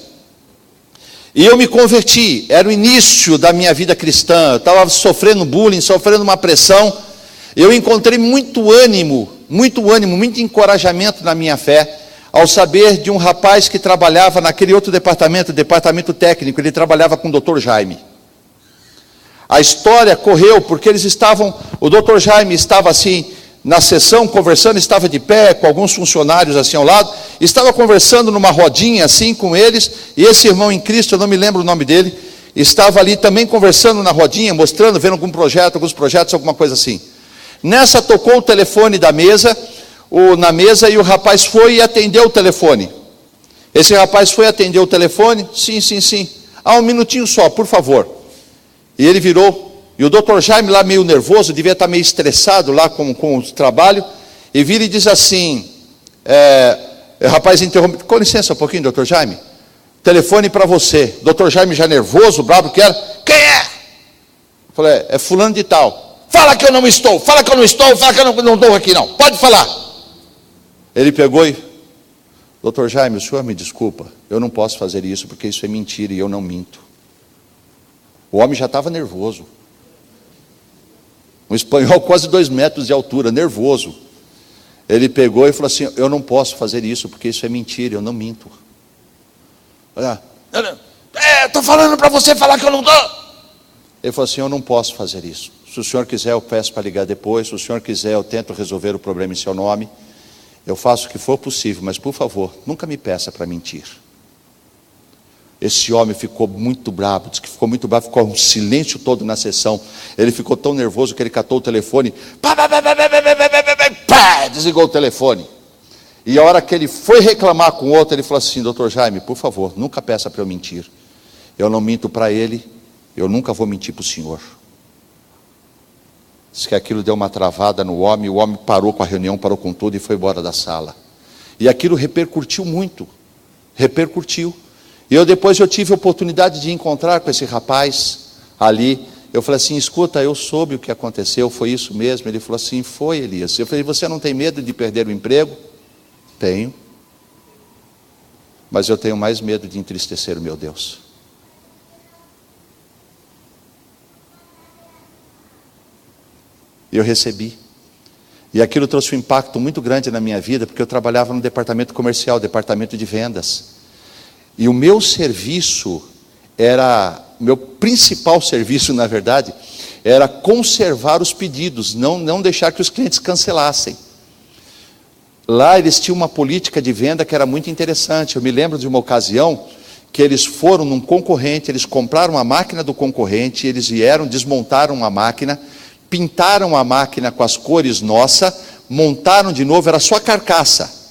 E eu me converti, era o início da minha vida cristã, eu estava sofrendo bullying, sofrendo uma pressão. Eu encontrei muito ânimo, muito encorajamento na minha fé, ao saber de um rapaz que trabalhava naquele outro departamento técnico. Ele trabalhava com o Dr. Jaime. A história correu porque eles estavam, o Dr. Jaime estava assim, na sessão, conversando, estava de pé com alguns funcionários assim ao lado, estava conversando numa rodinha assim com eles, e esse irmão em Cristo, eu não me lembro o nome dele, estava ali também conversando na rodinha, mostrando, vendo alguns projetos, alguma coisa assim. Nessa tocou o telefone da mesa, na mesa, e o rapaz foi e atendeu o telefone. Esse rapaz foi atender o telefone, sim. Um minutinho só, por favor. E ele virou, e o Dr. Jaime lá meio nervoso, devia estar meio estressado lá com o trabalho, e vira e diz assim, o rapaz interrompe, com licença um pouquinho, Dr. Jaime, telefone para você. Dr. Jaime já nervoso, bravo que era, quem é? Eu falei, é fulano de tal. Fala que eu não estou, fala que eu não estou aqui não, pode falar. Ele pegou e, Dr. Jaime, o senhor me desculpa, eu não posso fazer isso porque isso é mentira e eu não minto. O homem já estava nervoso. Um espanhol quase 2 metros de altura, nervoso. Ele pegou e falou assim, eu não posso fazer isso porque isso é mentira, eu não minto. Estou falando para você falar que eu não estou. Ele falou assim, eu não posso fazer isso. Se o senhor quiser, eu peço para ligar depois. Se o senhor quiser, eu tento resolver o problema em seu nome. Eu faço o que for possível, mas por favor, nunca me peça para mentir. Esse homem ficou muito bravo, disse que ficou muito bravo, ficou um silêncio todo na sessão. Ele ficou tão nervoso que ele catou o telefone, desligou o telefone. E a hora que ele foi reclamar com o outro, ele falou assim, Dr. Jaime, por favor, nunca peça para eu mentir. Eu não minto para ele, eu nunca vou mentir para o senhor. Diz que aquilo deu uma travada no homem, o homem parou com a reunião, parou com tudo e foi embora da sala. E aquilo repercutiu muito, repercutiu. E depois eu tive a oportunidade de encontrar com esse rapaz ali. Eu falei assim, escuta, eu soube o que aconteceu, foi isso mesmo? Ele falou assim, foi, Elias. Eu falei, você não tem medo de perder o emprego? Tenho. Mas eu tenho mais medo de entristecer o meu Deus. E eu recebi. E aquilo trouxe um impacto muito grande na minha vida, porque eu trabalhava no departamento comercial, departamento de vendas. E o meu serviço meu principal serviço, na verdade, era conservar os pedidos, não deixar que os clientes cancelassem. Lá eles tinham uma política de venda que era muito interessante. Eu me lembro de uma ocasião que eles foram num concorrente, eles compraram a máquina do concorrente, eles vieram, desmontaram a máquina, pintaram a máquina com as cores nossa, montaram de novo, era só a carcaça.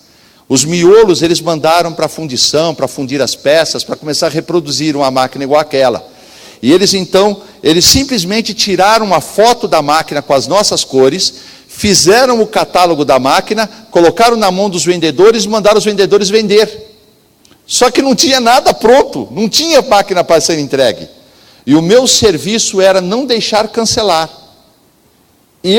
Os miolos eles mandaram para fundição, para fundir as peças, para começar a reproduzir uma máquina igual àquela. E eles simplesmente tiraram uma foto da máquina com as nossas cores, fizeram o catálogo da máquina, colocaram na mão dos vendedores e mandaram os vendedores vender. Só que não tinha nada pronto, não tinha máquina para ser entregue. E o meu serviço era não deixar cancelar. E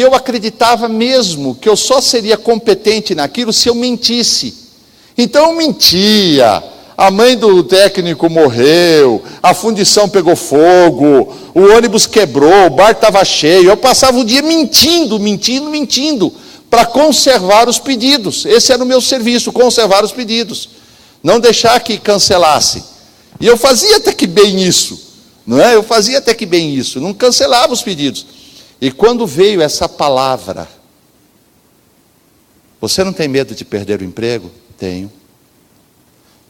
eu acreditava mesmo que eu só seria competente naquilo se eu mentisse. Então eu mentia. A mãe do técnico morreu, a fundição pegou fogo, o ônibus quebrou, o bar estava cheio. Eu passava o dia mentindo, para conservar os pedidos. Esse era o meu serviço, conservar os pedidos. Não deixar que cancelasse. E eu fazia até que bem isso, não é? Eu fazia até que bem isso, não cancelava os pedidos. E quando veio essa palavra, você não tem medo de perder o emprego? Tenho.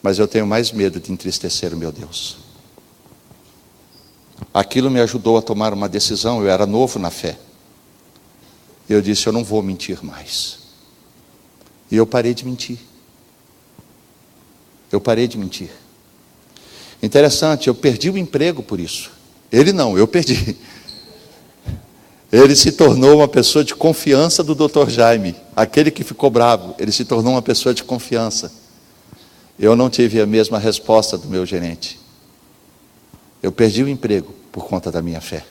Mas eu tenho mais medo de entristecer o meu Deus. Aquilo me ajudou a tomar uma decisão, eu era novo na fé. Eu disse, eu não vou mentir mais. E eu parei de mentir. Eu parei de mentir. Interessante, eu perdi o emprego por isso. Ele não, eu perdi. Ele se tornou uma pessoa de confiança do Dr. Jaime. Aquele que ficou bravo, ele se tornou uma pessoa de confiança. Eu não tive a mesma resposta do meu gerente. Eu perdi o emprego por conta da minha fé.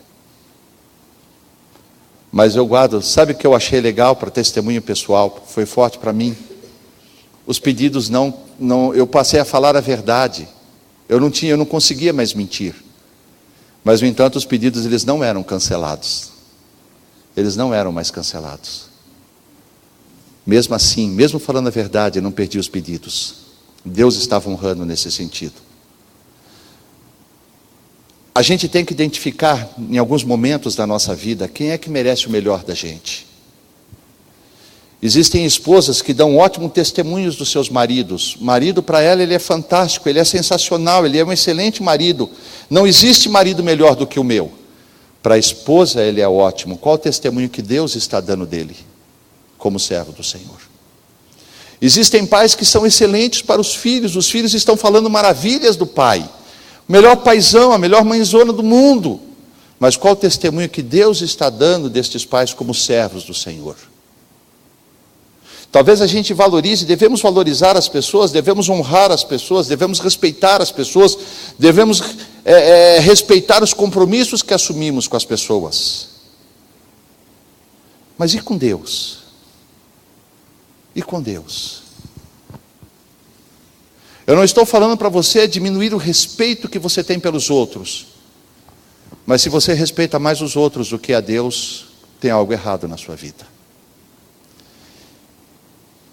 Mas eu guardo, sabe o que eu achei legal para testemunho pessoal? Foi forte para mim. Os pedidos eu passei a falar a verdade. Eu não conseguia mais mentir. Mas, no entanto, os pedidos eles não eram cancelados. Eles não eram mais cancelados. Mesmo assim, mesmo falando a verdade, eu não perdi os pedidos. Deus estava honrando nesse sentido. a gente tem que identificar em alguns momentos da nossa vida quem é que merece o melhor da gente. Existem esposas que dão ótimos testemunhos dos seus maridos. Marido, para ela, ele é fantástico, ele é sensacional, ele é um excelente marido. Não existe marido melhor do que o meu. Para a esposa, ele é ótimo. Qual o testemunho que Deus está dando dele, como servo do Senhor? Existem pais que são excelentes para os filhos estão falando maravilhas do pai. O melhor paizão, a melhor mãezona do mundo. Mas qual o testemunho que Deus está dando destes pais como servos do Senhor? Talvez a gente valorize, devemos valorizar as pessoas, devemos honrar as pessoas, devemos respeitar as pessoas, devemos respeitar os compromissos que assumimos com as pessoas. Mas e com Deus? E com Deus? Eu não estou falando para você diminuir o respeito que você tem pelos outros, mas se você respeita mais os outros do que a Deus, tem algo errado na sua vida.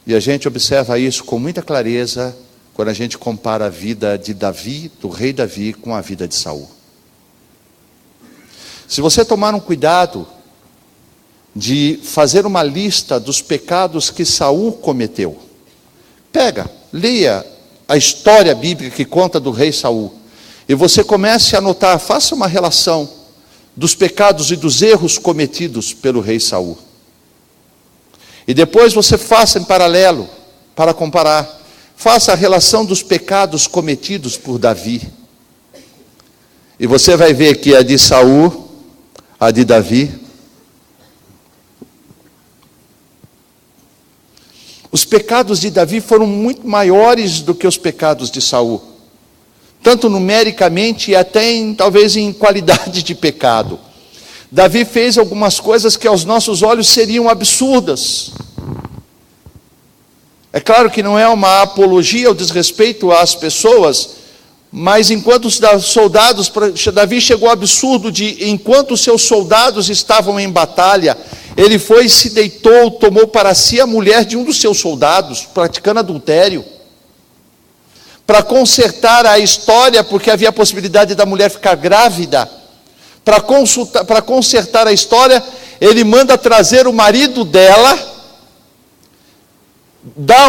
E a gente observa isso com muita clareza quando a gente compara a vida de Davi, do rei Davi, com a vida de Saul. Se você tomar um cuidado de fazer uma lista dos pecados que Saul cometeu, leia a história bíblica que conta do rei Saul, e você comece a anotar, faça uma relação dos pecados e dos erros cometidos pelo rei Saul. E depois você faça em paralelo, para comparar, faça a relação dos pecados cometidos por Davi. E você vai ver que a de Saul, a de Davi, os pecados de Davi foram muito maiores do que os pecados de Saul, tanto numericamente e até talvez em qualidade de pecado. Davi fez algumas coisas que aos nossos olhos seriam absurdas. É claro que não é uma apologia ou desrespeito às pessoas, mas enquanto os soldados, Davi chegou ao absurdo de, enquanto os seus soldados estavam em batalha, ele foi e se deitou, tomou para si a mulher de um dos seus soldados, praticando adultério. Para consertar a história, porque havia a possibilidade da mulher ficar grávida, para consertar a história, ele manda trazer o marido dela, dá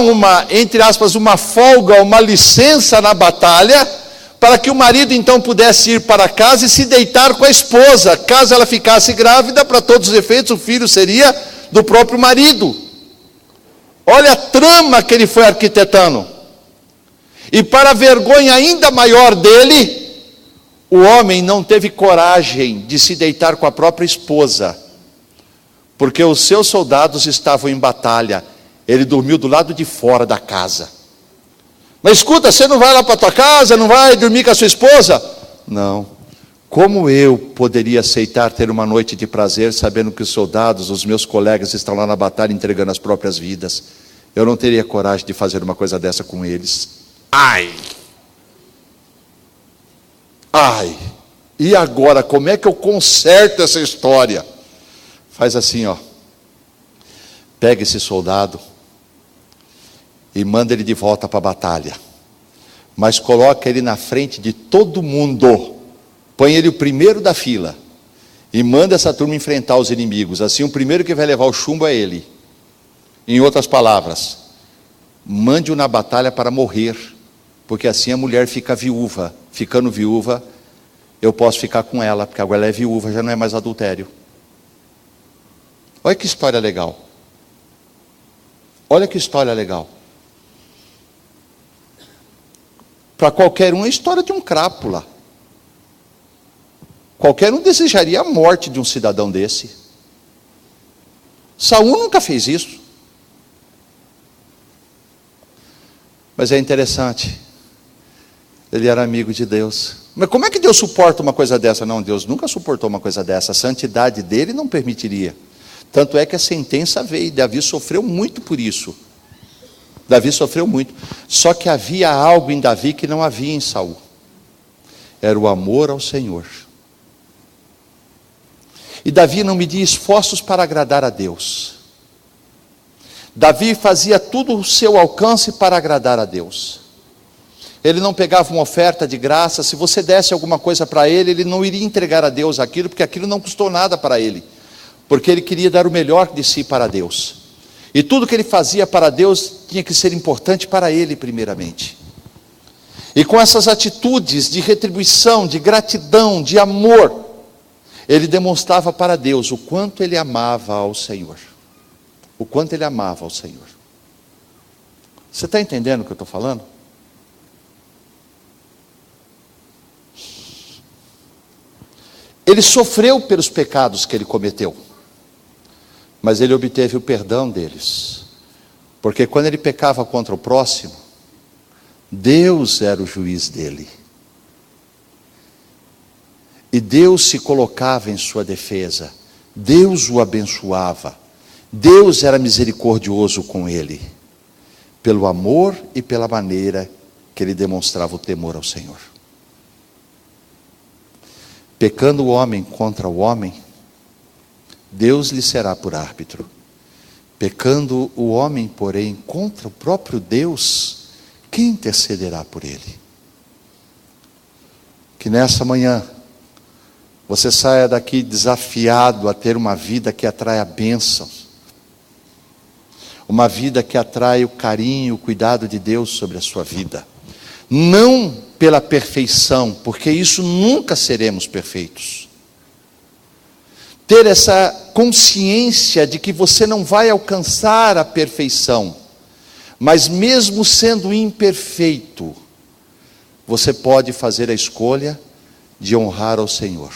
entre aspas, uma folga, uma licença na batalha, para que o marido então pudesse ir para casa e se deitar com a esposa. Caso ela ficasse grávida, para todos os efeitos, o filho seria do próprio marido. Olha a trama que ele foi arquitetando. E para a vergonha ainda maior dele, o homem não teve coragem de se deitar com a própria esposa, porque os seus soldados estavam em batalha. Ele dormiu do lado de fora da casa. Mas escuta, você não vai lá para a tua casa, não vai dormir com a sua esposa? Não. Como eu poderia aceitar ter uma noite de prazer, sabendo que os soldados, os meus colegas, estão lá na batalha entregando as próprias vidas? Eu não teria coragem de fazer uma coisa dessa com eles. Ai! E agora, como é que eu conserto essa história? Faz assim, pega esse soldado e manda ele de volta para a batalha, mas coloca ele na frente de todo mundo, põe ele o primeiro da fila, e manda essa turma enfrentar os inimigos. Assim o primeiro que vai levar o chumbo é ele. Em outras palavras, mande-o na batalha para morrer, porque assim a mulher fica viúva. Ficando viúva, eu posso ficar com ela, porque agora ela é viúva, já não é mais adultério. Olha que história legal. Olha que história legal. Para qualquer um é a história de um crápula. Qualquer um desejaria a morte de um cidadão desse. Saul nunca fez isso. Mas é interessante, ele era amigo de Deus. Mas como é que Deus suporta uma coisa dessa? Não, Deus nunca suportou uma coisa dessa. A santidade dele não permitiria. Tanto é que a sentença veio, e Davi sofreu muito por isso. Davi sofreu muito. Só que havia algo em Davi que não havia em Saul. Era o amor ao Senhor. E Davi não media esforços para agradar a Deus. Davi fazia tudo o seu alcance para agradar a Deus. Ele não pegava uma oferta de graça. Se você desse alguma coisa para ele, ele não iria entregar a Deus aquilo, porque aquilo não custou nada para ele, porque ele queria dar o melhor de si para Deus. E tudo que ele fazia para Deus tinha que ser importante para ele primeiramente. E com essas atitudes de retribuição, de gratidão, de amor, ele demonstrava para Deus o quanto ele amava ao Senhor. O quanto ele amava ao Senhor. Você está entendendo o que eu estou falando? Ele sofreu pelos pecados que ele cometeu, mas ele obteve o perdão deles, porque quando ele pecava contra o próximo, Deus era o juiz dele, e Deus se colocava em sua defesa, Deus o abençoava, Deus era misericordioso com ele, pelo amor e pela maneira que ele demonstrava o temor ao Senhor. Pecando o homem contra o homem, Deus lhe será por árbitro. Pecando o homem, porém, contra o próprio Deus, quem intercederá por ele? Que nessa manhã você saia daqui desafiado a ter uma vida que atrai a bênção, uma vida que atrai o carinho, o cuidado de Deus sobre a sua vida. Não pela perfeição, porque isso nunca seremos perfeitos. Ter essa consciência de que você não vai alcançar a perfeição, mas mesmo sendo imperfeito, você pode fazer a escolha de honrar ao Senhor.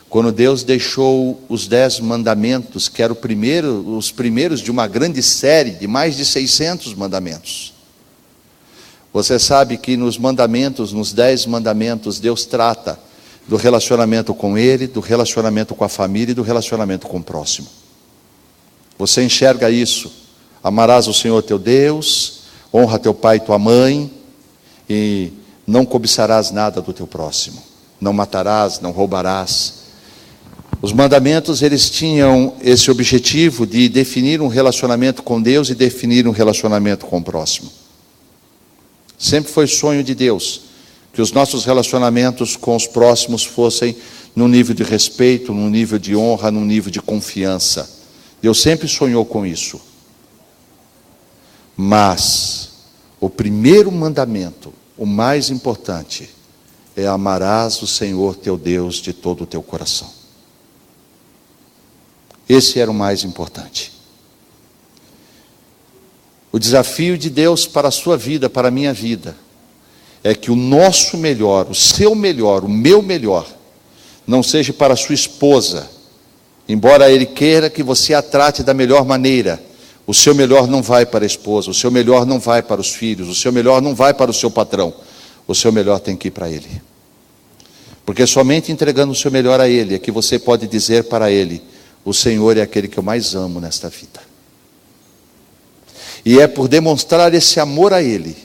Quando Deus deixou os 10 mandamentos, que eram os primeiros de uma grande série de mais de 600 mandamentos. Você sabe que nos mandamentos, nos 10 mandamentos, Deus trata do relacionamento com Ele, do relacionamento com a família e do relacionamento com o próximo. Você enxerga isso? Amarás o Senhor teu Deus, honra teu pai e tua mãe, e não cobiçarás nada do teu próximo. Não matarás, não roubarás. Os mandamentos, eles tinham esse objetivo de definir um relacionamento com Deus e definir um relacionamento com o próximo. Sempre foi sonho de Deus que os nossos relacionamentos com os próximos fossem num nível de respeito, num nível de honra, num nível de confiança. Deus sempre sonhou com isso. Mas o primeiro mandamento, o mais importante, é amarás o Senhor teu Deus de todo o teu coração. Esse era o mais importante. O desafio de Deus para a sua vida, para a minha vida, é que o nosso melhor, o seu melhor, o meu melhor, não seja para a sua esposa, embora Ele queira que você a trate da melhor maneira. O seu melhor não vai para a esposa, o seu melhor não vai para os filhos, o seu melhor não vai para o seu patrão, o seu melhor tem que ir para Ele. Porque somente entregando o seu melhor a Ele é que você pode dizer para Ele: o Senhor é aquele que eu mais amo nesta vida. E é por demonstrar esse amor a Ele,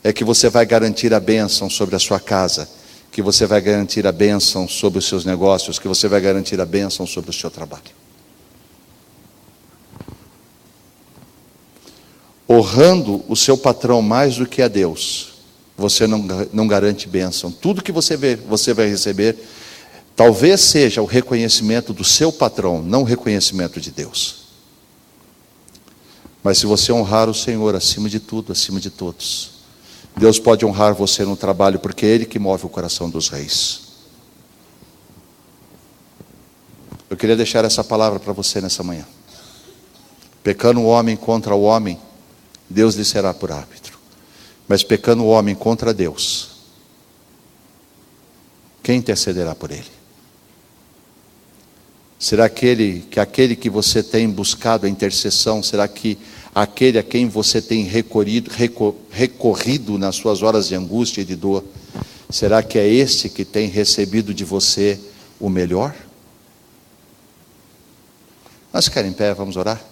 é que você vai garantir a bênção sobre a sua casa, que você vai garantir a bênção sobre os seus negócios, que você vai garantir a bênção sobre o seu trabalho. Honrando o seu patrão mais do que a Deus, você não garante bênção. Tudo que você vai receber, talvez seja o reconhecimento do seu patrão, não o reconhecimento de Deus. Mas se você honrar o Senhor acima de tudo, acima de todos, Deus pode honrar você no trabalho, porque é Ele que move o coração dos reis. Eu queria deixar essa palavra para você nessa manhã. Pecando o homem contra o homem, Deus lhe será por árbitro. Mas pecando o homem contra Deus, quem intercederá por ele? Será aquele que você tem buscado a intercessão? Será que aquele a quem você tem recorrido nas suas horas de angústia e de dor, será que é esse que tem recebido de você o melhor? Nós ficar em pé, vamos orar?